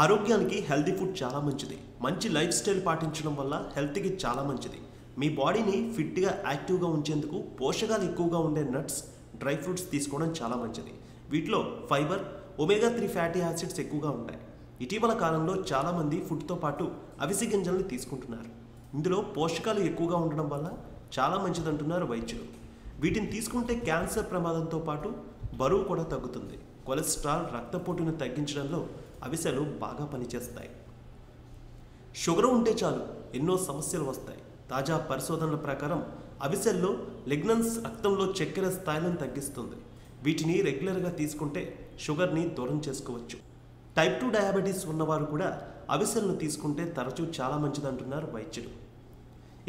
ఆరోగ్యానికి healthy food చాలా మంచిది. మంచి లైఫ్ స్టైల్ పాటించడం వల్ల హెల్త్కి చాలా మంచిది. మీ బాడీని ఫిట్గా యాక్టివ్గా ఉంచేందుకు పోషకాలు ఎక్కువగా ఉండే నట్స్, డ్రై ఫ్రూట్స్ తీసుకోవడం చాలా మంచిది. వీటిలో ఫైబర్, ఒమేగా 3 ఫ్యాటీ యాసిడ్స్ ఎక్కువగా ఉంటాయి. ఇటీవల కాలంలో చాలామంది ఫుడ్తో పాటు అవిసె గింజల్ని తీసుకుంటున్నారు. ఇందులో పోషకాలు ఎక్కువగా ఉండడం వల్ల చాలా మంచిదంటున్నారు వైద్యులు. వీటిని తీసుకుంటే క్యాన్సర్ ప్రమాదంతో పాటు బరువు కూడా తగ్గుతుంది. కొలెస్ట్రాల్, రక్తపోటును తగ్గించడంలో అవిసెలు బాగా పనిచేస్తాయి. షుగర్ ఉంటే చాలు ఎన్నో సమస్యలు వస్తాయి. తాజా పరిశోధనల ప్రకారం అవిసెల్లో లిగ్నన్స్ రక్తంలో చక్కెర స్థాయిలను తగ్గిస్తుంది. వీటిని రెగ్యులర్గా తీసుకుంటే షుగర్ని దూరం చేసుకోవచ్చు. టైప్ 2 డయాబెటీస్ ఉన్నవారు కూడా అవిసెలను తీసుకుంటే తరచూ చాలా మంచిదంటున్నారు వైద్యులు.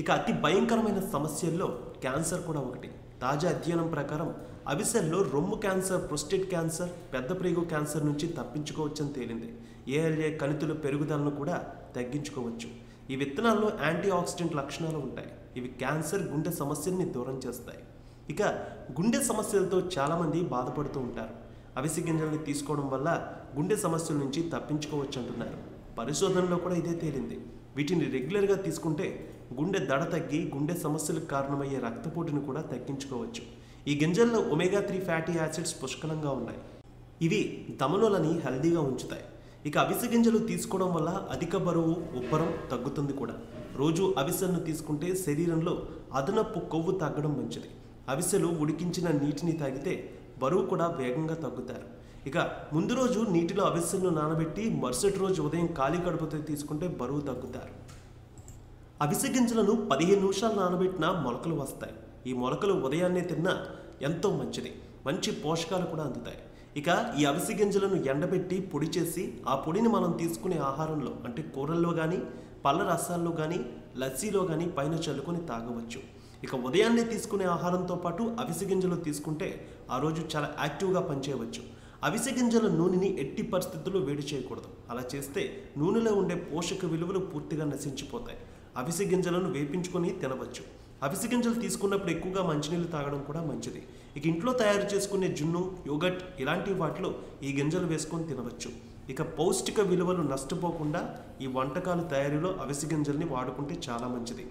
ఇక అతి భయంకరమైన సమస్యల్లో క్యాన్సర్ కూడా ఒకటి. తాజా అధ్యయనం ప్రకారం అవిసెల్లో రొమ్ము క్యాన్సర్, ప్రోస్టేట్ క్యాన్సర్, పెద్ద ప్రేగు క్యాన్సర్ నుంచి తప్పించుకోవచ్చని తేలింది. ఏఎల్ఏ కణితుల పెరుగుదలను కూడా తగ్గించుకోవచ్చు. ఈ విత్తనాల్లో యాంటీ ఆక్సిడెంట్ లక్షణాలు ఉంటాయి. ఇవి క్యాన్సర్, గుండె సమస్యల్ని దూరం చేస్తాయి. ఇక గుండె సమస్యలతో చాలామంది బాధపడుతూ ఉంటారు. అవిసె గింజల్ని తీసుకోవడం వల్ల గుండె సమస్యల నుంచి తప్పించుకోవచ్చు అంటున్నారు. పరిశోధనలో కూడా ఇదే తేలింది. వీటిని రెగ్యులర్గా తీసుకుంటే గుండె దడ తగ్గి గుండె సమస్యలకు కారణమయ్యే రక్తపోటును కూడా తగ్గించుకోవచ్చు. ఈ గింజల్లో ఒమేగా 3 ఫ్యాటీ యాసిడ్స్ పుష్కలంగా ఉన్నాయి. ఇవి ధమనులని హెల్దీగా ఉంచుతాయి. ఇక అవిసె గింజలు తీసుకోవడం వల్ల అధిక బరువు, ఉబ్బరం తగ్గుతుంది కూడా. రోజు అవిసెలను తీసుకుంటే శరీరంలో అదనపు కొవ్వు తగ్గడం మంచిది. అవిసెలు ఉడికించిన నీటిని తాగితే బరువు కూడా వేగంగా తగ్గుతారు. ఇక ముందు రోజు నీటిలో అవిసెలను నానబెట్టి మరుసటి రోజు ఉదయం ఖాళీ కడుపుతో తీసుకుంటే బరువు తగ్గుతారు. అవిసె గింజలను 15 నిమిషాలు నానబెట్టినా మొలకలు వస్తాయి. ఈ మొలకలు ఉదయాన్నే తిన్నా ఎంతో మంచిది. మంచి పోషకాలు కూడా అందుతాయి. ఇక ఈ అవిసె గింజలను ఎండబెట్టి పొడి చేసి ఆ పొడిని మనం తీసుకునే ఆహారంలో, అంటే కూరల్లో కానీ, పళ్ళ రసాల్లో కానీ, లస్సీలో కానీ పైన చల్లుకొని తాగవచ్చు. ఇక ఉదయాన్నే తీసుకునే ఆహారంతో పాటు అవిసె గింజలు తీసుకుంటే ఆ రోజు చాలా యాక్టివ్గా పనిచేయవచ్చు. అవిసె గింజల నూనెని ఎట్టి పరిస్థితుల్లో వేడి చేయకూడదు. అలా చేస్తే నూనెలో ఉండే పోషక విలువలు పూర్తిగా నశించిపోతాయి. అవిసె గింజలను వేపించుకొని తినవచ్చు. అవిసె గింజలు తీసుకున్నప్పుడు ఎక్కువగా మంచినీళ్ళు తాగడం కూడా మంచిది. ఇక ఇంట్లో తయారు చేసుకునే జున్ను, యోగట్ ఇలాంటి వాటిలో ఈ గింజలు వేసుకొని తినవచ్చు. ఇక పౌష్టిక విలువలు నష్టపోకుండా ఈ వంటకాల తయారీలో అవిసె గింజల్ని వాడుకుంటే చాలా మంచిది.